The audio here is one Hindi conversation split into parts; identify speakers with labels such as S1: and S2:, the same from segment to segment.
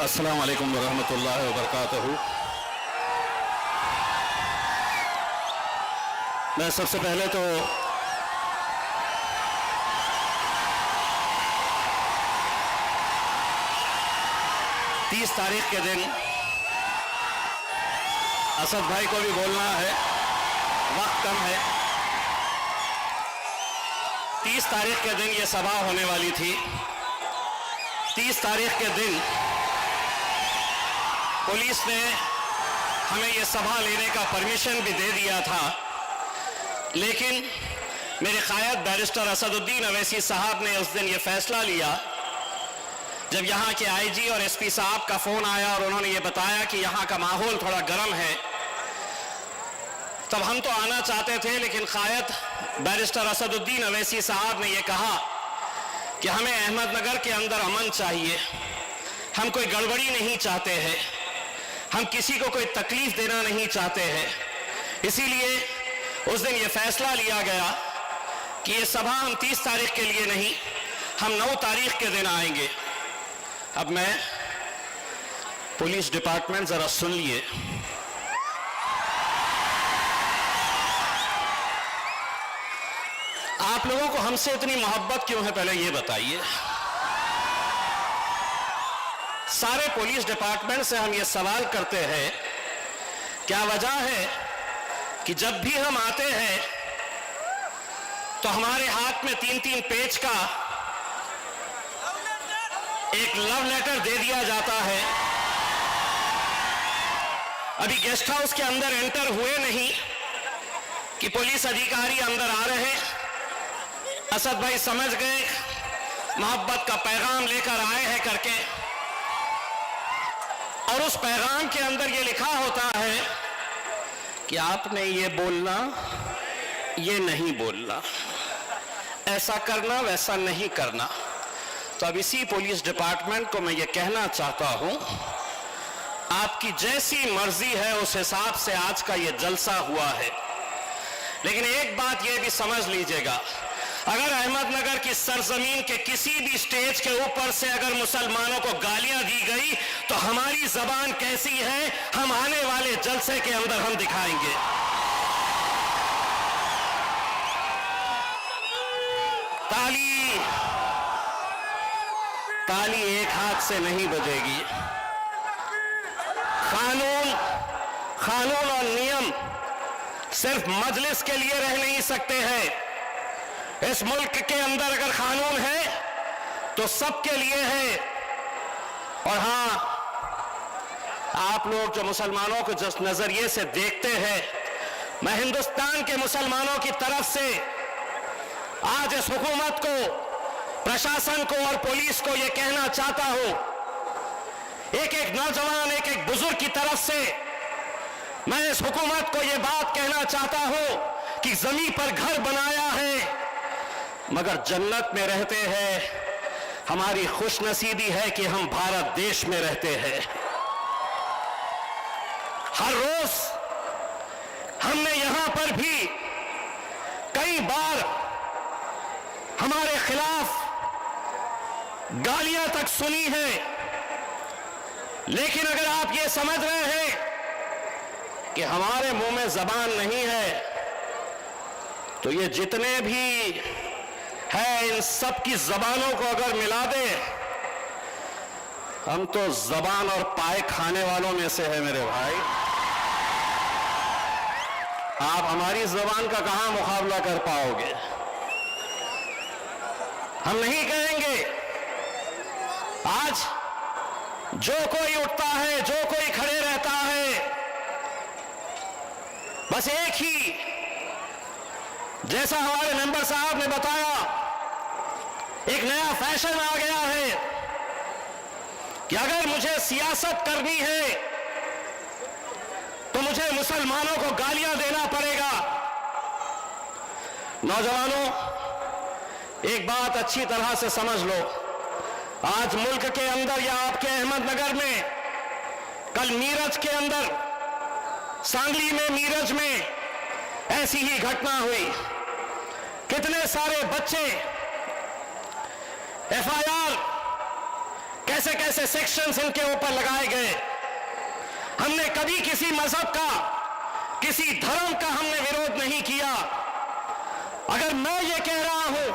S1: अस्सलाम वालेकुम वरहमतुल्लाहि वबरकातुहू। मैं सबसे पहले तो तीस तारीख के दिन असद भाई को भी बोलना है, वक्त कम है। 30 तारीख के दिन ये सभा होने वाली थी। 30 तारीख के दिन पुलिस ने हमें ये सभा लेने का परमिशन भी दे दिया था, लेकिन मेरे कायद बैरिस्टर असदुद्दीन अवैसी साहब ने उस दिन ये फैसला लिया जब यहाँ के आईजी और एसपी साहब का फ़ोन आया और उन्होंने ये बताया कि यहाँ का माहौल थोड़ा गर्म है। तब हम तो आना चाहते थे, लेकिन कायद बैरिस्टर असदुद्दीन अवैसी साहब ने ये कहा कि हमें अहमदनगर के अंदर अमन चाहिए, हम कोई गड़बड़ी नहीं चाहते हैं, हम किसी को कोई तकलीफ देना नहीं चाहते हैं। इसीलिए उस दिन ये फैसला लिया गया कि ये सभा हम 30 तारीख के लिए नहीं, हम 9 तारीख के दिन आएंगे। अब मैं पुलिस डिपार्टमेंट जरा सुन लिए, आप लोगों को हमसे इतनी मोहब्बत क्यों है, पहले ये बताइए। सारे पुलिस डिपार्टमेंट से हम ये सवाल करते हैं, क्या वजह है कि जब भी हम आते हैं तो हमारे हाथ में 3-3 पेज का एक लव लेटर दे दिया जाता है। अभी गेस्ट हाउस के अंदर एंटर हुए नहीं कि पुलिस अधिकारी अंदर आ रहे हैं, असद भाई समझ गए मोहब्बत का पैगाम लेकर आए हैं करके, और उस पैगाम के अंदर ये लिखा होता है कि आपने ये बोलना, ये नहीं बोलना, ऐसा करना, वैसा नहीं करना। तो अब इसी पुलिस डिपार्टमेंट को मैं ये कहना चाहता हूं, आपकी जैसी मर्जी है उस हिसाब से आज का ये जलसा हुआ है। लेकिन एक बात ये भी समझ लीजिएगा, अगर अहमदनगर की सरजमीन के किसी भी स्टेज के ऊपर से अगर मुसलमानों को गालियां दी गई तो हमारी जबान कैसी है, हम आने वाले जलसे के अंदर हम दिखाएंगे। ताली एक हाथ से नहीं बजेगी। कानून और नियम सिर्फ मजलिस के लिए रह नहीं सकते हैं। इस मुल्क के अंदर अगर कानून है तो सबके लिए है। और हां, आप लोग जो मुसलमानों को जिस नजरिए से देखते हैं, मैं हिंदुस्तान के मुसलमानों की तरफ से आज इस हुकूमत को, प्रशासन को और पुलिस को यह कहना चाहता हूं, एक एक नौजवान, एक एक बुजुर्ग की तरफ से मैं इस हुकूमत को यह बात कहना चाहता हूं कि जमीन पर घर बनाया है मगर जन्नत में रहते हैं। हमारी खुशनसीबी है कि हम भारत देश में रहते हैं। हर रोज हमने यहां पर भी कई बार हमारे खिलाफ गालियां तक सुनी है, लेकिन अगर आप ये समझ रहे हैं कि हमारे मुंह में जबान नहीं है, तो ये जितने भी है इन सब की जबानों को अगर मिला दे, हम तो जबान और पाए खाने वालों में से है मेरे भाई। आप हमारी जबान का कहां मुकाबला कर पाओगे। हम नहीं कहेंगे। आज जो कोई उठता है, जो कोई खड़े रहता है, बस एक ही, जैसा हमारे मेंबर साहब ने बताया, एक नया फैशन आ गया है कि अगर मुझे सियासत करनी है तो मुझे मुसलमानों को गालियां देना पड़ेगा। नौजवानों, एक बात अच्छी तरह से समझ लो, आज मुल्क के अंदर या आपके अहमदनगर में, कल मीरज के अंदर, सांगली में, मीरज में ऐसी ही घटना हुई। कितने सारे बच्चे एफआईआर कैसे कैसे सेक्शंस इनके ऊपर लगाए गए। हमने कभी किसी मजहब का, किसी धर्म का हमने विरोध नहीं किया। अगर मैं ये कह रहा हूं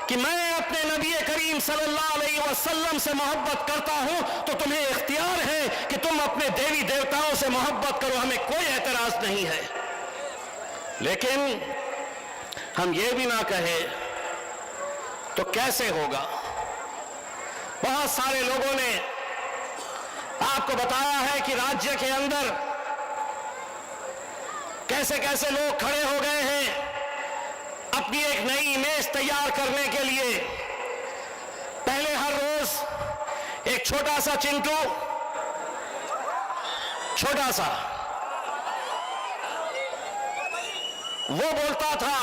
S1: कि मैं अपने नबी करीम सल्लल्लाहु अलैहि वसल्लम से मोहब्बत करता हूं, तो तुम्हें इख्तियार है कि तुम अपने देवी देवताओं से मोहब्बत करो, हमें कोई एतराज नहीं है। लेकिन हम ये भी ना कहे तो कैसे होगा। बहुत सारे लोगों ने आपको बताया है कि राज्य के अंदर कैसे कैसे लोग खड़े हो गए हैं अपनी एक नई इमेज तैयार करने के लिए। पहले हर रोज एक छोटा सा चिंटू, छोटा सा, वो बोलता था,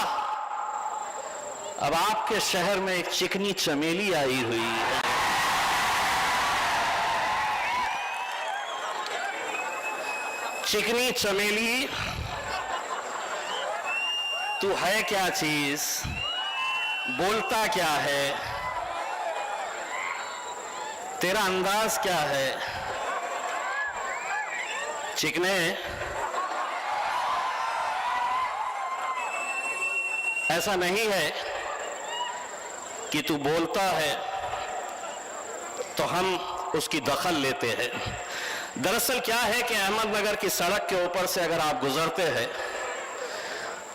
S1: अब आपके शहर में एक चिकनी चमेली आई हुई है। चिकनी चमेली, तू है क्या चीज, बोलता क्या है, तेरा अंदाज क्या है। चिकने, ऐसा नहीं है कि तू बोलता है तो हम उसकी दखल लेते हैं। दरअसल क्या है कि अहमदनगर की सड़क के ऊपर से अगर आप गुजरते हैं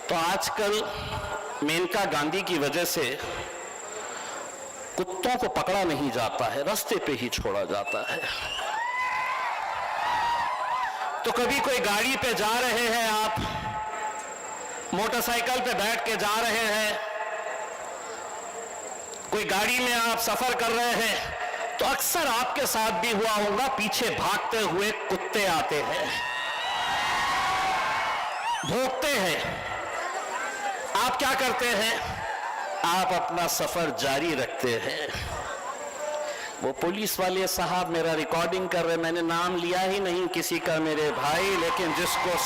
S1: तो आजकल मेनका गांधी की वजह से कुत्तों को पकड़ा नहीं जाता है, रास्ते पे ही छोड़ा जाता है। तो कभी कोई गाड़ी पे जा रहे हैं, आप मोटरसाइकिल पे बैठ के जा रहे हैं, कोई गाड़ी में आप सफर कर रहे हैं, तो अक्सर आपके साथ भी हुआ होगा, पीछे भागते हुए कुत्ते आते हैं, भौंकते हैं। आप क्या करते हैं, आप अपना सफर जारी रखते हैं। वो पुलिस वाले साहब मेरा रिकॉर्डिंग कर रहे, मैंने नाम लिया ही नहीं किसी का मेरे भाई, लेकिन जिसको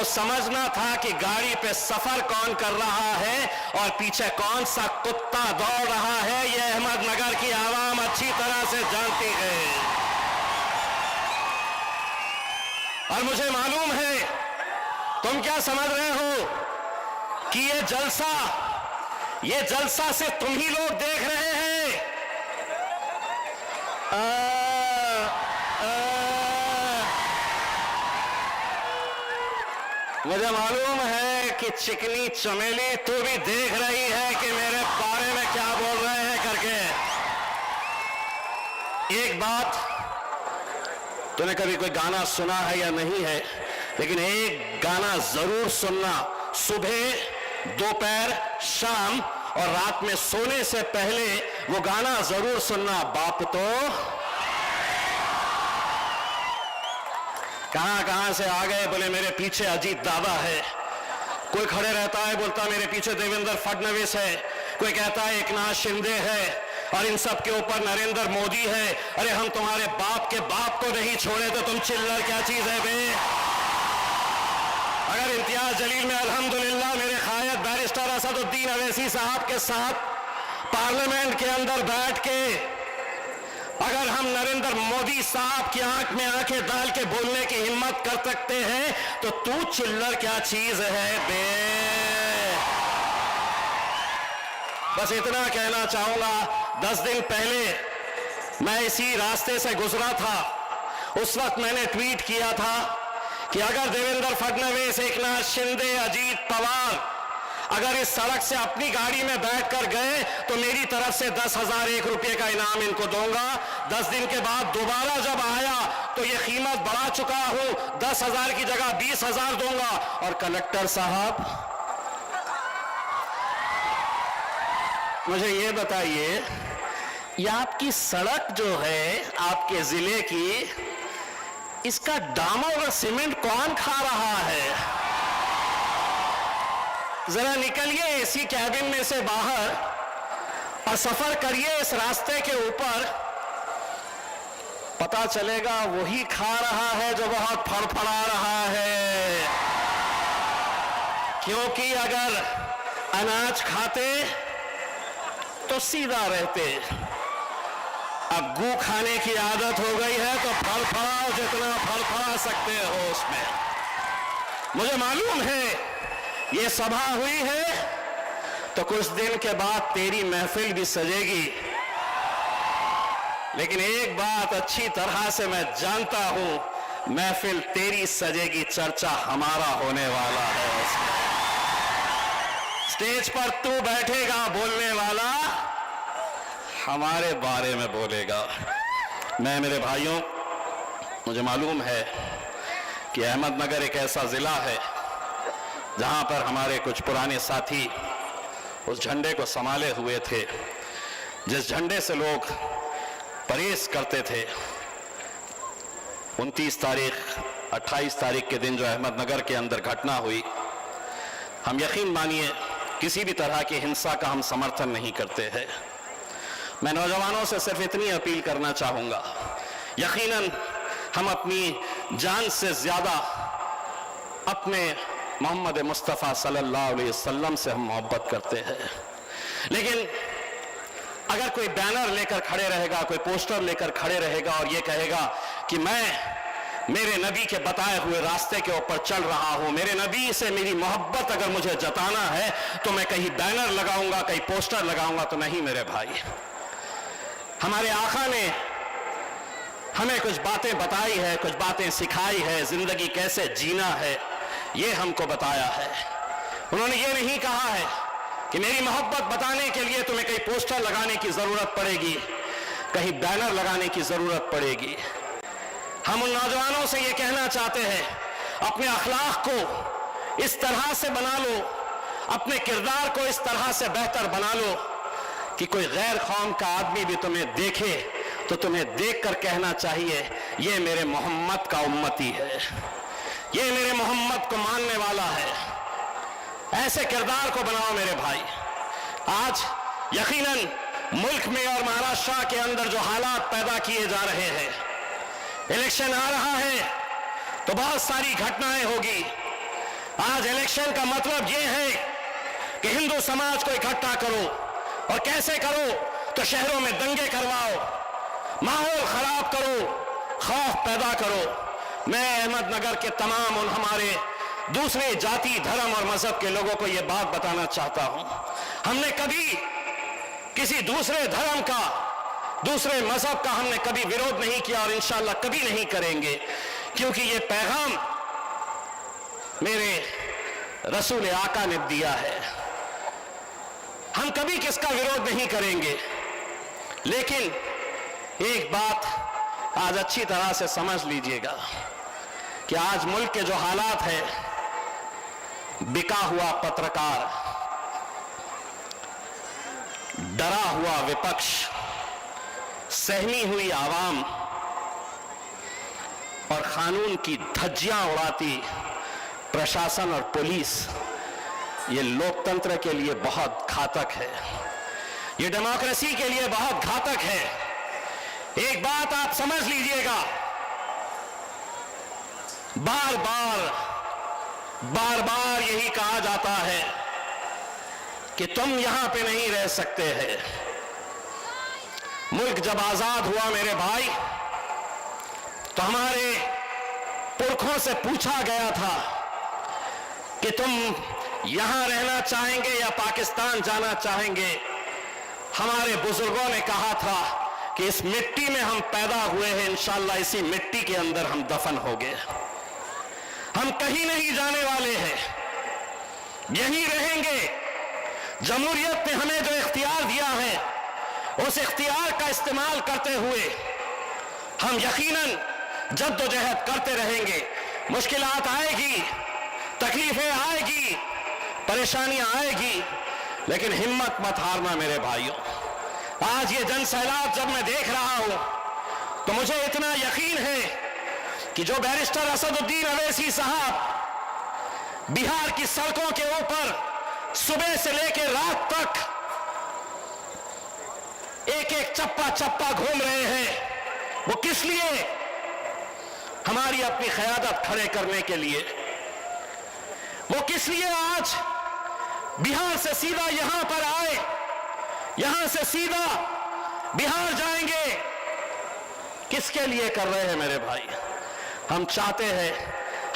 S1: समझना था कि गाड़ी पे सफर कौन कर रहा है और पीछे कौन सा कुत्ता दौड़ रहा है, यह अहमदनगर की आवाम अच्छी तरह से जानती है। और मुझे मालूम है तुम क्या समझ रहे हो कि ये जलसा से तुम ही लोग देख रहे हैं। मुझे मालूम है कि चिकनी चमेली तू भी देख रही है कि मेरे बारे में क्या बोल रहे हैं करके। एक बात, तूने कभी कोई गाना सुना है या नहीं है, लेकिन एक गाना जरूर सुनना, सुबह, दोपहर, शाम और रात में सोने से पहले वो गाना जरूर सुनना। बाप तो कहां से आ गए, बोले मेरे पीछे अजीत दादा है। कोई खड़े रहता है बोलता मेरे पीछे देवेंद्र फडणवीस है, कोई कहता है एकनाथ शिंदे है, और इन सब के ऊपर नरेंद्र मोदी है। अरे हम तुम्हारे बाप के बाप को नहीं छोड़े तो तुम चिल्लर क्या चीज है बे। अगर इम्तियाज जलील में अल्हम्दुलिल्लाह मेरे कायद बैरिस्टर असदुद्दीन अवैसी साहब के साथ पार्लियामेंट के अंदर बैठ के अगर हम नरेंद्र मोदी साहब की आंख में आंखें डाल के बोलने की हिम्मत कर सकते हैं, तो तू चिल्लर क्या चीज है बे। बस इतना कहना चाहूंगा। 10 दिन पहले मैं इसी रास्ते से गुजरा था, उस वक्त मैंने ट्वीट किया था कि अगर देवेंद्र फडणवीस, एकनाथ शिंदे, अजीत पवार अगर इस सड़क से अपनी गाड़ी में बैठकर गए तो मेरी तरफ से 10,001 रुपये का इनाम इनको दूंगा। 10 दिन के बाद दोबारा जब आया तो ये कीमत बढ़ा चुका हूं, 10,000 की जगह 20,000 दूंगा। और कलेक्टर साहब मुझे ये बताइए, ये आपकी सड़क जो है आपके जिले की, इसका डामर और सीमेंट कौन खा रहा है? जरा निकलिए एसी कैबिन में से बाहर और सफर करिए इस रास्ते के ऊपर, पता चलेगा वही खा रहा है जो बहुत फड़फड़ा रहा है। क्योंकि अगर अनाज खाते तो सीधा रहते। अब गू खाने की आदत हो गई है तो फड़फड़ाओ, जितना फड़फड़ा सकते हो उसमें। मुझे मालूम है ये सभा हुई है तो कुछ दिन के बाद तेरी महफिल भी सजेगी, लेकिन एक बात अच्छी तरह से मैं जानता हूं, महफिल तेरी सजेगी, चर्चा हमारा होने वाला है उसमें। स्टेज पर तू बैठेगा, बोलने वाला हमारे बारे में बोलेगा। मैं, मेरे भाइयों, मुझे मालूम है कि अहमदनगर एक ऐसा जिला है जहां पर हमारे कुछ पुराने साथी उस झंडे को संभाले हुए थे, जिस झंडे से लोग परहेज करते थे। 29 तारीख 28 तारीख के दिन जो अहमदनगर के अंदर घटना हुई, हम यकीन मानिए किसी भी तरह की हिंसा का हम समर्थन नहीं करते हैं। मैं नौजवानों से सिर्फ इतनी अपील करना चाहूंगा, यकीनन हम अपनी जान से ज्यादा अपने मोहम्मद मुस्तफ़ा सल्लल्लाहु अलैहि वसल्लम से हम मोहब्बत करते हैं, लेकिन अगर कोई बैनर लेकर खड़े रहेगा, कोई पोस्टर लेकर खड़े रहेगा और ये कहेगा कि मैं मेरे नबी के बताए हुए रास्ते के ऊपर चल रहा हूं, मेरे नबी से मेरी मोहब्बत अगर मुझे जताना है तो मैं कहीं बैनर लगाऊंगा, कहीं पोस्टर लगाऊंगा, तो नहीं मेरे भाई। हमारे आका ने हमें कुछ बातें बताई है, कुछ बातें सिखाई है, जिंदगी कैसे जीना है ये हमको बताया है। उन्होंने ये नहीं कहा है कि मेरी मोहब्बत बताने के लिए तुम्हें कहीं पोस्टर लगाने की जरूरत पड़ेगी, कहीं बैनर लगाने की जरूरत पड़ेगी। हम उन नौजवानों से ये कहना चाहते हैं, अपने अखलाक को इस तरह से बना लो, अपने किरदार को इस तरह से बेहतर बना लो कि कोई गैर कौम का आदमी भी तुम्हें देखे तो तुम्हें देखकर कहना चाहिए ये मेरे मोहम्मद का उम्मती है, ये मेरे मोहम्मद को मानने वाला है। ऐसे किरदार को बनाओ मेरे भाई। आज यकीनन मुल्क में और महाराष्ट्र के अंदर जो हालात पैदा किए जा रहे हैं, इलेक्शन आ रहा है तो बहुत सारी घटनाएं होगी। आज इलेक्शन का मतलब यह है कि हिंदू समाज को इकट्ठा करो, और कैसे करो तो शहरों में दंगे करवाओ, माहौल खराब करो, खौफ पैदा करो। मैं अहमदनगर के तमाम उन हमारे दूसरे जाति, धर्म और मजहब के लोगों को यह बात बताना चाहता हूं, हमने कभी किसी दूसरे धर्म का, दूसरे मजहब का हमने कभी विरोध नहीं किया और इंशाअल्लाह कभी नहीं करेंगे, क्योंकि यह पैगाम मेरे रसूल आका ने दिया है। हम कभी किसका विरोध नहीं करेंगे, लेकिन एक बात आज अच्छी तरह से समझ लीजिएगा कि आज मुल्क के जो हालात है, बिका हुआ पत्रकार, डरा हुआ विपक्ष, सहमी हुई आवाम और कानून की धज्जियां उड़ाती प्रशासन और पुलिस, ये लोकतंत्र के लिए बहुत घातक है, ये डेमोक्रेसी के लिए बहुत घातक है। एक बात आप समझ लीजिएगा, बार बार यही कहा जाता है कि तुम यहां पे नहीं रह सकते हैं। मुल्क जब आजाद हुआ मेरे भाई, तो हमारे पुरखों से पूछा गया था कि तुम यहां रहना चाहेंगे या पाकिस्तान जाना चाहेंगे। हमारे बुजुर्गों ने कहा था कि इस मिट्टी में हम पैदा हुए हैं, इंशाअल्लाह इसी मिट्टी के अंदर हम दफन होंगे, हम कहीं नहीं जाने वाले हैं, यहीं रहेंगे। जमहूरियत ने हमें जो इख्तियार दिया है, उस इख्तियार का इस्तेमाल करते हुए हम यकीनन जद्दोजहद करते रहेंगे। मुश्किलात आएगी, तकलीफें आएगी, परेशानियां आएगी, लेकिन हिम्मत मत हारना मेरे भाइयों। आज ये जन सैलाब जब मैं देख रहा हूं तो मुझे इतना यकीन है कि जो बैरिस्टर असदुद्दीन अवैसी साहब बिहार की सड़कों के ऊपर सुबह से लेकर रात तक एक एक चप्पा चप्पा घूम रहे हैं, वो किस लिए? हमारी अपनी क़यादत खड़े करने के लिए। वो किस लिए आज बिहार से सीधा यहां पर आए, यहां से सीधा बिहार जाएंगे। किसके लिए कर रहे हैं मेरे भाई? हम चाहते हैं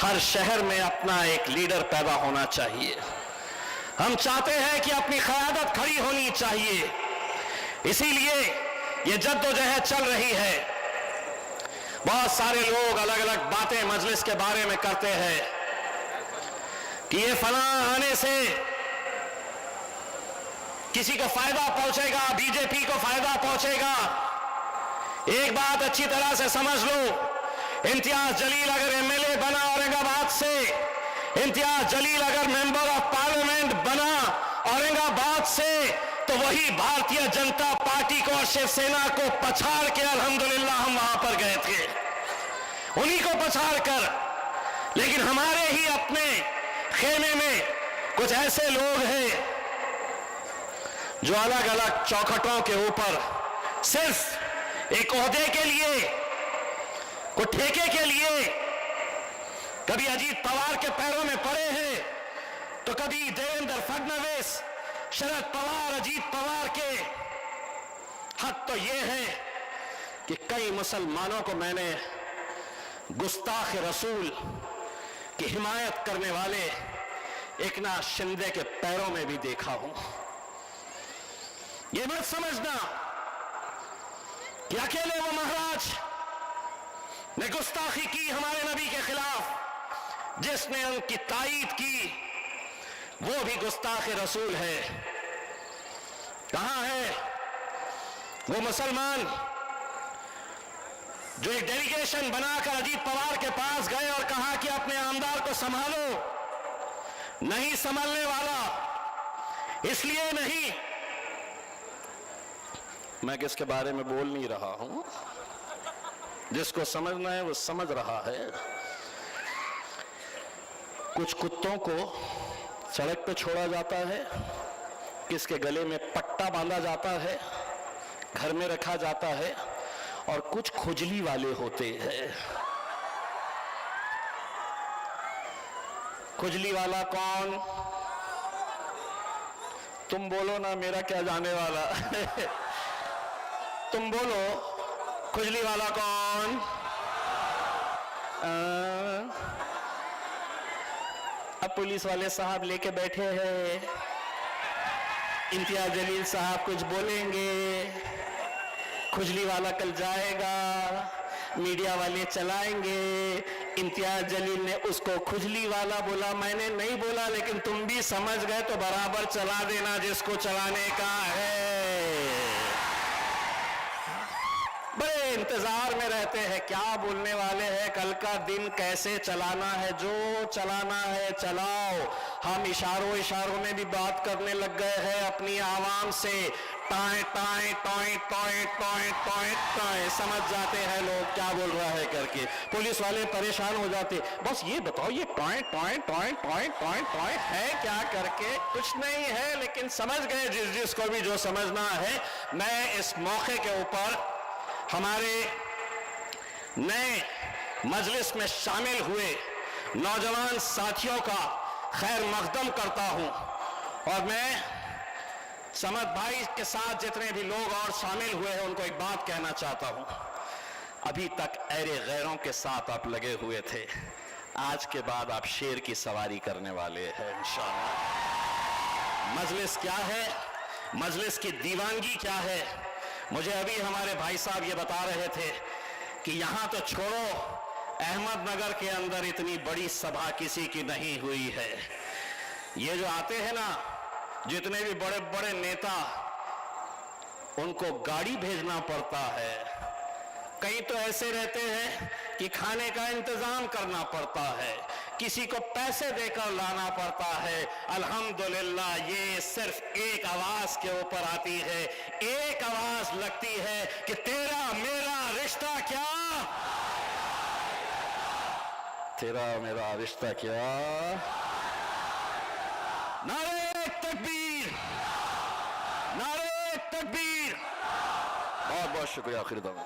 S1: हर शहर में अपना एक लीडर पैदा होना चाहिए। हम चाहते हैं कि अपनी क़यादत खड़ी होनी चाहिए। इसीलिए ये जद्दोजहद चल रही है। बहुत सारे लोग अलग अलग बातें मजलिस के बारे में करते हैं कि ये फलां आने से किसी को फायदा पहुंचेगा, बीजेपी को फायदा पहुंचेगा। एक बात अच्छी तरह से समझ लो, इम्तियाज जलील अगर एमएलए बना औरंगाबाद से, इम्तियाज जलील अगर मेंबर ऑफ पार्लियामेंट बना औरंगाबाद से, तो वही भारतीय जनता पार्टी को और शिवसेना को पछाड़ के अल्हम्दुलिल्लाह हम वहां पर गए थे, उन्हीं को पछाड़ कर। लेकिन हमारे ही अपने खेमे में कुछ ऐसे लोग हैं जो अलग अलग चौखटों के ऊपर सिर्फ एक ओहदे के लिए, को ठेके के लिए, कभी अजीत पवार के पैरों में पड़े हैं, तो कभी देवेंद्र फडणवीस, शरद पवार, अजीत पवार के। हद तो यह है कि कई मुसलमानों को मैंने गुस्ताख रसूल की हिमायत करने वाले एकनाथ शिंदे के पैरों में भी देखा हूं। यह मत समझना कि अकेले वो महाराज ने गुस्ताखी की हमारे नबी के खिलाफ, जिसने उनकी तायीद की वो भी गुस्ताख रसूल है। कहां है वो मुसलमान जो एक डेलीगेशन बनाकर अजीत पवार के पास गए और कहा कि अपने आमदार को संभालो? नहीं संभालने वाला। इसलिए नहीं, मैं किसके बारे में बोल नहीं रहा हूं, जिसको समझना है वो समझ रहा है। कुछ कुत्तों को सड़क पे छोड़ा जाता है, किसके गले में पट्टा बांधा जाता है, घर में रखा जाता है, और कुछ खुजली वाले होते हैं। खुजली वाला कौन? तुम बोलो ना, मेरा क्या जाने वाला। तुम बोलो, खुजली वाला कौन? अब पुलिस वाले साहब लेके बैठे हैं, इम्तियाज जलील साहब कुछ बोलेंगे, खुजली वाला कल जाएगा, मीडिया वाले चलाएंगे। इम्तियाज जलील ने उसको खुजली वाला बोला, मैंने नहीं बोला, लेकिन तुम भी समझ गए तो बराबर चला देना जिसको चलाने का है। बड़े इंतजार में रहते हैं, क्या बोलने वाले हैं, कल का दिन कैसे चलाना है। जो चलाना है चलाओ। हम इशारों में भी बात करने लग गए हैं अपनी आवाम से। Tie tie toy toy toy toy toy, समझ जाते हैं लोग क्या बोल रहा है करके। पुलिस वाले परेशान हो जाते, बस ये बताओ ये toy toy toy toy toy toy है क्या करके। कुछ नहीं है, लेकिन समझ गए जिसको भी जो समझना है। मैं इस मौके के ऊपर हमारे नए मजलिस में शामिल हुए नौजवान साथियों का खैर मकदम करता हूं, और मैं समद भाई के साथ जितने भी लोग और शामिल हुए हैं उनको एक बात कहना चाहता हूं। अभी तक ऐरे गैरों के साथ आप लगे हुए थे, आज के बाद आप शेर की सवारी करने वाले हैं इंशाअल्लाह। मजलिस क्या है, मजलिस की दीवानगी क्या है, मुझे अभी हमारे भाई साहब ये बता रहे थे कि यहां तो छोड़ो, अहमदनगर के अंदर इतनी बड़ी सभा किसी की नहीं हुई है। ये जो आते हैं ना, जितने भी बड़े बड़े नेता, उनको गाड़ी भेजना पड़ता है। कई तो ऐसे रहते हैं कि खाने का इंतजाम करना पड़ता है, किसी को पैसे देकर लाना पड़ता है। अल्हम्दुलिल्लाह ये सिर्फ एक आवाज के ऊपर आती है, एक आवाज लगती है कि तेरा मेरा रिश्ता क्या, तेरा मेरा रिश्ता क्या। नारे तकबीर, नारे तकबीर। बहुत बहुत शुक्रिया। आखिर दम।